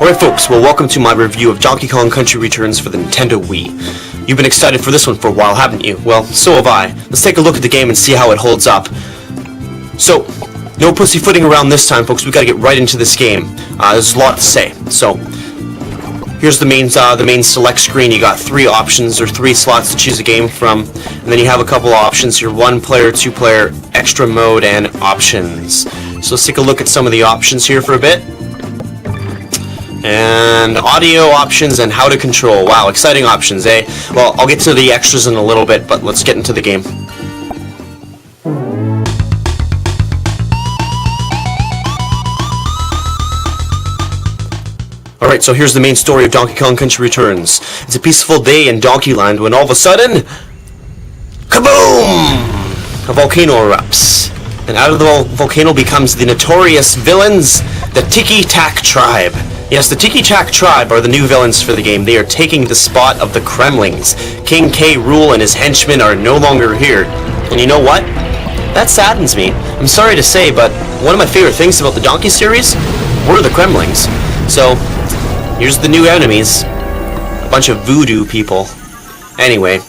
Alright folks, well welcome to my review of Donkey Kong Country Returns for the Nintendo Wii. You've been excited for this one for a while, haven't you? Well, so have I. Let's take a look at the game and see how it holds up. So, no pussyfooting around this time folks, we gotta get right into this game. There's a lot to say. So, here's the main select screen. You got three options, or three slots to choose a game from. And then you have a couple of options here, 1-player, 2-player, extra mode, and options. So let's take a look at some of the options here for a bit. And audio options and how to control. Wow, exciting options, eh? Well, I'll get to the extras in a little bit, but let's get into the game. Alright, so here's the main story of Donkey Kong Country Returns. It's a peaceful day in Donkey Land when all of a sudden, kaboom! A volcano erupts. And out of the volcano becomes the notorious villains, the Tiki Tak Tribe. Yes, the Tiki Tak Tribe are the new villains for the game. They are taking the spot of the Kremlings. King K. Rool and his henchmen are no longer here. And you know what? That saddens me. I'm sorry to say, but one of my favorite things about the Donkey series were the Kremlings. So, here's the new enemies. A bunch of voodoo people. Anyway,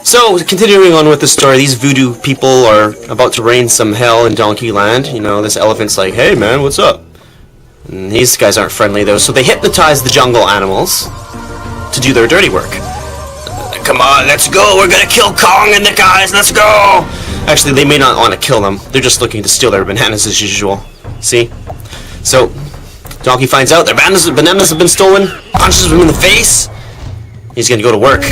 so continuing on with the story, these voodoo people are about to rain some hell in Donkey Land. You know, this elephant's like, hey man, what's up? And these guys aren't friendly though, so they hypnotize the jungle animals to do their dirty work. Come on, let's go, we're gonna kill Kong and the guys, let's go! Actually, they may not want to kill them, they're just looking to steal their bananas as usual. See? So, Donkey finds out their bananas have been stolen, punches him in the face, he's gonna go to work.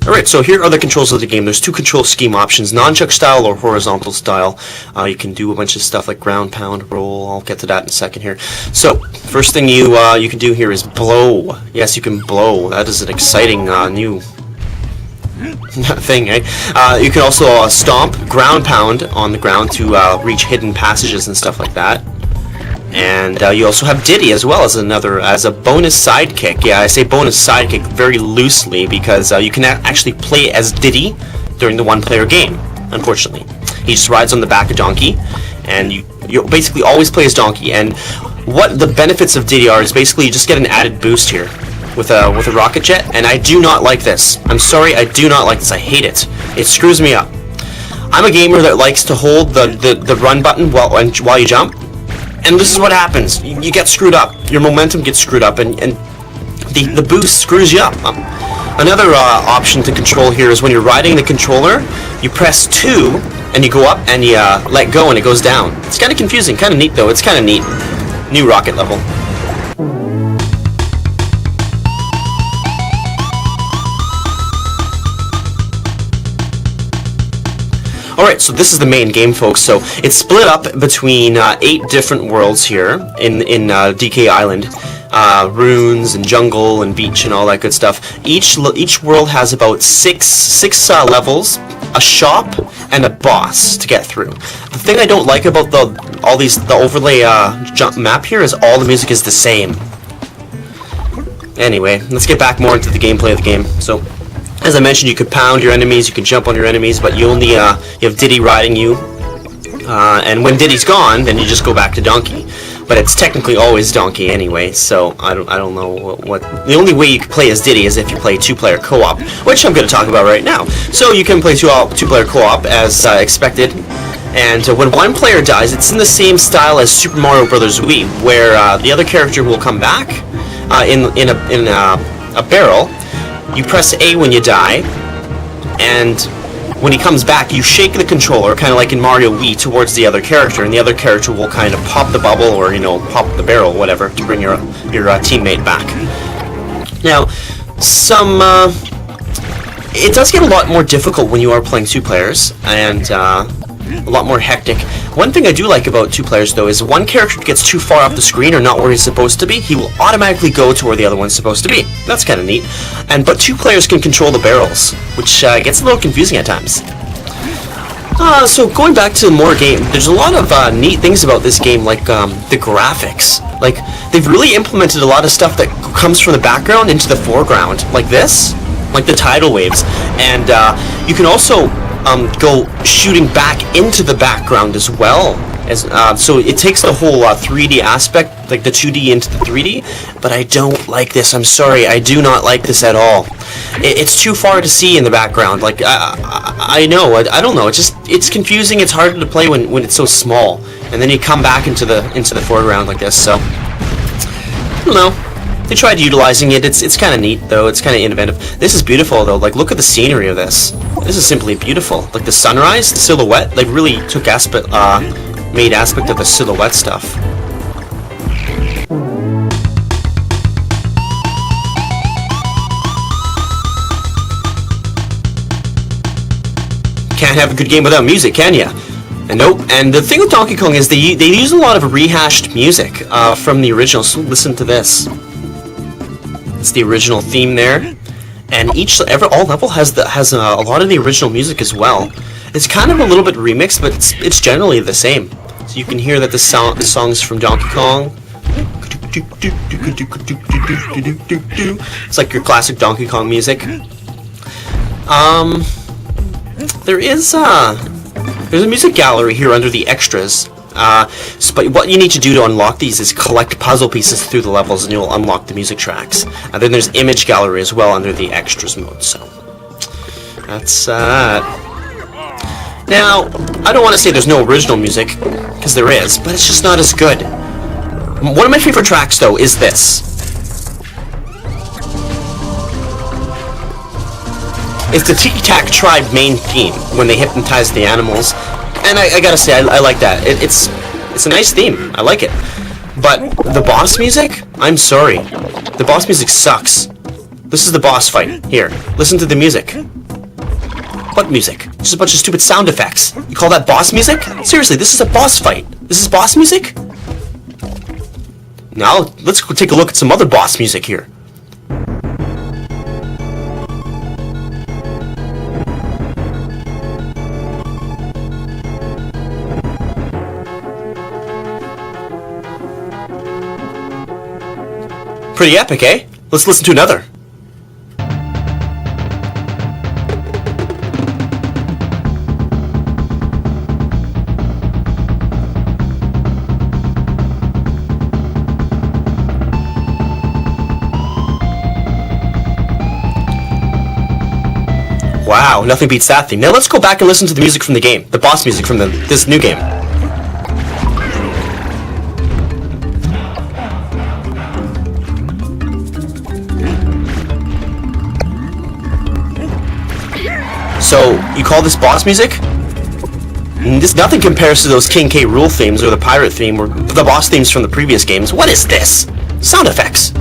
Alright, so here are the controls of the game. There's two control scheme options, nunchuck style or horizontal style. You can do a bunch of stuff like ground, pound, roll. I'll get to that in a second here. So, first thing you can do here is blow. Yes, you can blow. That is an exciting new thing, eh? You can also stomp, ground pound on the ground to reach hidden passages and stuff like that. And you also have Diddy as well as a bonus sidekick. Yeah, I say bonus sidekick very loosely because you can actually play as Diddy during the one-player game. Unfortunately, he just rides on the back of Donkey, and you basically always play as Donkey. And what the benefits of Diddy are is basically you just get an added boost here with a rocket jet. And I do not like this. I'm sorry, I do not like this. I hate it. It screws me up. I'm a gamer that likes to hold the run button while you jump. And this is what happens. You get screwed up. Your momentum gets screwed up, and the boost screws you up. Another option to control here is when you're riding the controller, you press 2, and you go up, and you let go, and it goes down. It's kind of confusing, kind of neat, though. It's kind of neat. New rocket level. Alright, so this is the main game, folks. So it's split up between 8 different worlds here in DK Island. Ruins and jungle and beach and all that good stuff. Each world has about six levels, a shop, and a boss to get through. The thing I don't like about the overlay jump map here is all the music is the same. Anyway, let's get back more into the gameplay of the game. So, as I mentioned, you could pound your enemies, you can jump on your enemies, but you only you have Diddy riding you, and when Diddy's gone, then you just go back to Donkey. But it's technically always Donkey anyway, so I don't know what the only way you can play as Diddy is if you play 2-player co-op, which I'm going to talk about right now. So you can play 2-player co-op as expected, and when one player dies, it's in the same style as Super Mario Bros. Wii, where the other character will come back in a barrel. You press A when you die, and when he comes back, you shake the controller, kind of like in Mario Wii, towards the other character, and the other character will kind of pop the bubble, or, pop the barrel, whatever, to bring your teammate back. Now, it does get a lot more difficult when you are playing 2 players, and a lot more hectic. One thing I do like about 2 players, though, is one character gets too far off the screen or not where he's supposed to be, he will automatically go to where the other one's supposed to be. That's kind of neat. But 2 players can control the barrels, which gets a little confusing at times. So going back to more game, there's a lot of neat things about this game, like the graphics. Like, they've really implemented a lot of stuff that comes from the background into the foreground, like this. like the tidal waves, and you can also go shooting back into the background as well. So it takes the whole 3D aspect, like the 2D into the 3D, but I don't like this. I'm sorry, I do not like this at all. It's too far to see in the background. Like I know, I don't know. It's confusing. It's harder to play when it's so small, and then you come back into the foreground like this. So I don't know. They tried utilizing it. It's kind of neat though. It's kind of innovative. This is beautiful though. Like look at the scenery of this. This is simply beautiful. Like the sunrise, the silhouette, like really took made aspect of the silhouette stuff. Can't have a good game without music, can ya? And nope. And the thing with Donkey Kong is they use a lot of rehashed music from the original. So listen to this. It's the original theme there, and all level has a lot of the original music as well. It's kind of a little bit remixed, but it's generally the same. So you can hear that the songs from Donkey Kong. It's like your classic Donkey Kong music. There's a music gallery here under the extras. But what you need to do to unlock these is collect puzzle pieces through the levels, and you'll unlock the music tracks. And then there's image gallery as well under the extras mode. So that's Now, I don't want to say there's no original music, because there is, but it's just not as good. One of my favorite tracks, though, is this. It's the Tiki Tak Tribe main theme, when they hypnotize the animals. And I gotta say, I like that. It's a nice theme. I like it. But the boss music? I'm sorry. The boss music sucks. This is the boss fight. Here, listen to the music. What music? Just a bunch of stupid sound effects. You call that boss music? Seriously, this is a boss fight. This is boss music? Now, let's go take a look at some other boss music here. Pretty epic, eh? Let's listen to another. Wow, nothing beats that theme. Now let's go back and listen to the music from the game, the boss music from this new game. So, you call this boss music? Nothing compares to those King K. Rool themes or the pirate theme or the boss themes from the previous games. What is this? Sound effects.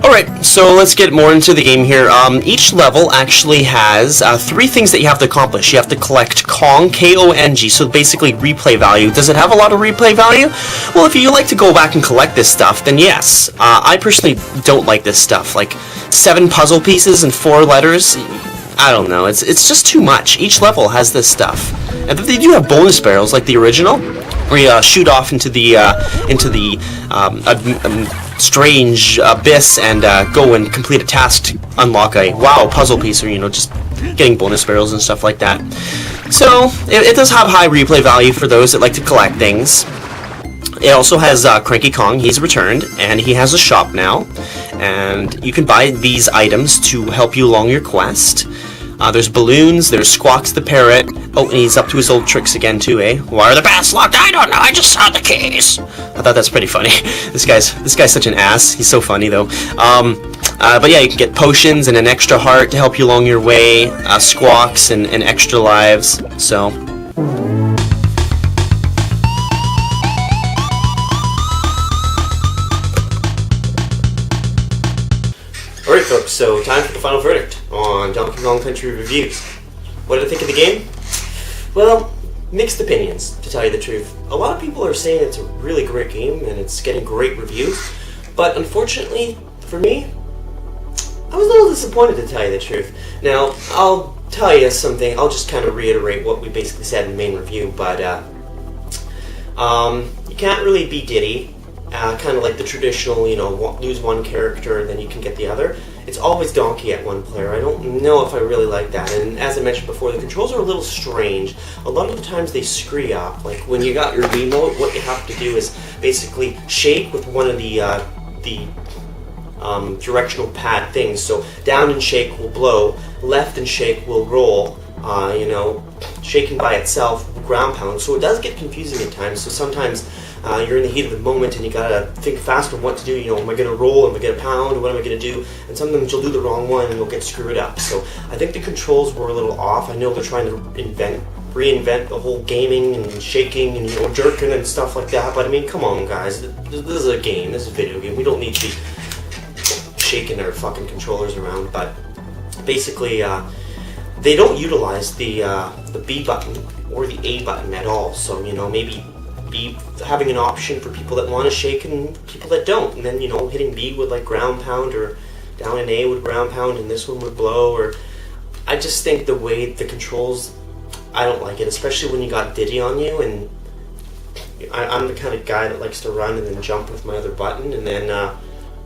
Alright, so let's get more into the game here. Each level actually has 3 things that you have to accomplish. You have to collect Kong, K-O-N-G, so basically replay value. Does it have a lot of replay value? Well, if you like to go back and collect this stuff, then yes. I personally don't like this stuff. Like, 7 puzzle pieces and 4 letters, I don't know. It's just too much. Each level has this stuff. And they do have bonus barrels, like the original, where you shoot off into the strange abyss and go and complete a task to unlock a WoW puzzle piece, or just getting bonus barrels and stuff like that. So it does have high replay value for those that like to collect things. It also has Cranky Kong. He's returned, and he has a shop now, and you can buy these items to help you along your quest. There's balloons, there's Squawks the parrot. Oh, and he's up to his old tricks again too, eh? Why are the bats locked? I don't know, I just saw the keys. I thought that's pretty funny. This guy's such an ass. He's so funny though. But yeah, you can get potions and an extra heart to help you along your way, Squawks and extra lives, so... Alright folks, so time for the final verdict on Donkey Kong Country Reviews. What did I think of the game? Well, mixed opinions, to tell you the truth. A lot of people are saying it's a really great game and it's getting great reviews, but unfortunately, for me, I was a little disappointed, to tell you the truth. Now, I'll tell you something, I'll just kind of reiterate what we basically said in the main review, but You can't really be Diddy, kind of like the traditional, lose one character and then you can get the other. It's always Donkey at one player. I don't know if I really like that. And as I mentioned before, the controls are a little strange. A lot of the times they screw up. Like when you got your remote, what you have to do is basically shake with one of the directional pad things. So down and shake will blow, left and shake will roll. Shaking by itself will ground pound. So it does get confusing at times. So sometimes you're in the heat of the moment and you gotta think fast on what to do. Am I gonna roll? Am I gonna pound? What am I gonna do? And sometimes you'll do the wrong one and you'll get screwed up. So I think the controls were a little off. I know they're trying to reinvent the whole gaming and shaking and jerking and stuff like that. But I mean, come on, guys. This is a game. This is a video game. We don't need to be shaking our fucking controllers around. But basically, they don't utilize the B button or the A button at all. So maybe B having an option for people that want to shake and people that don't, and then hitting B would like ground pound, or down and A would ground pound, and this one would blow. Or I just think the way the controls, I don't like it, especially when you got Diddy on you, and I'm the kind of guy that likes to run and then jump with my other button, and then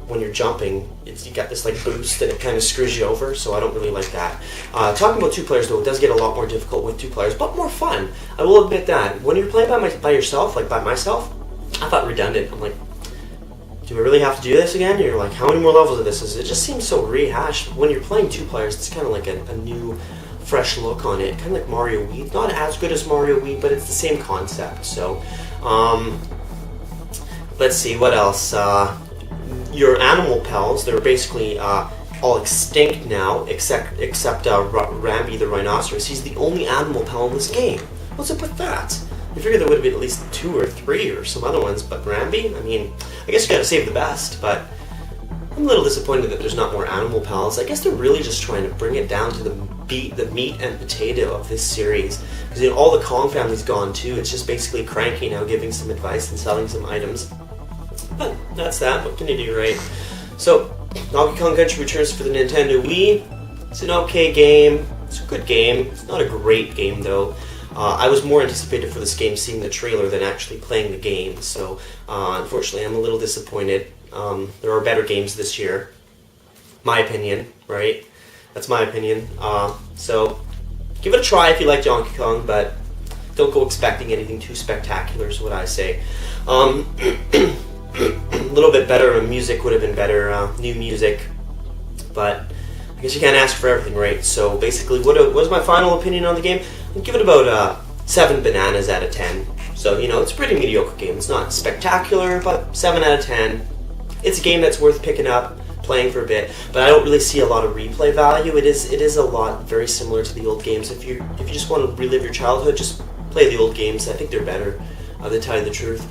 when you're jumping, you got this like boost and it kind of screws you over, so I don't really like that. Talking about two players though, it does get a lot more difficult with two players, but more fun. I will admit that. When you're playing by yourself, like by myself, I thought redundant. I'm like, do I really have to do this again? You're like, how many more levels of this is it? Just seems so rehashed. When you're playing two players, it's kind of like a new, fresh look on it, kind of like Mario Wii. Not as good as Mario Wii, but it's the same concept. So, let's see what else. Your animal pals, they're basically all extinct now, except Rambi the rhinoceros. He's the only animal pal in this game. What's up with that? I figured there would have been at least 2 or 3 or some other ones, but Rambi? I mean, I guess you gotta save the best, but I'm a little disappointed that there's not more animal pals. I guess they're really just trying to bring it down to the meat and potato of this series. Because all the Kong family's gone too. It's just basically Cranky now giving some advice and selling some items. But that's that. What can you do, right? So, Donkey Kong Country returns for the Nintendo Wii. It's an okay game. It's a good game. It's not a great game, though. I was more anticipated for this game seeing the trailer than actually playing the game. So, unfortunately, I'm a little disappointed. There are better games this year. My opinion, right? That's my opinion. So, give it a try if you like Donkey Kong, but don't go expecting anything too spectacular is what I say. A little bit better music would have been better, new music, but I guess you can't ask for everything, right? So basically, what's my final opinion on the game? I'd give it about 7 bananas out of 10. So, it's a pretty mediocre game. It's not spectacular, but 7 out of 10. It's a game that's worth picking up, playing for a bit, but I don't really see a lot of replay value. It is a lot very similar to the old games. If you just want to relive your childhood, just play the old games. I think they're better, to tell you the truth.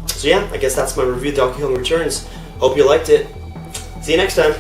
So yeah, I guess that's my review of Donkey Kong Returns. Hope you liked it. See you next time.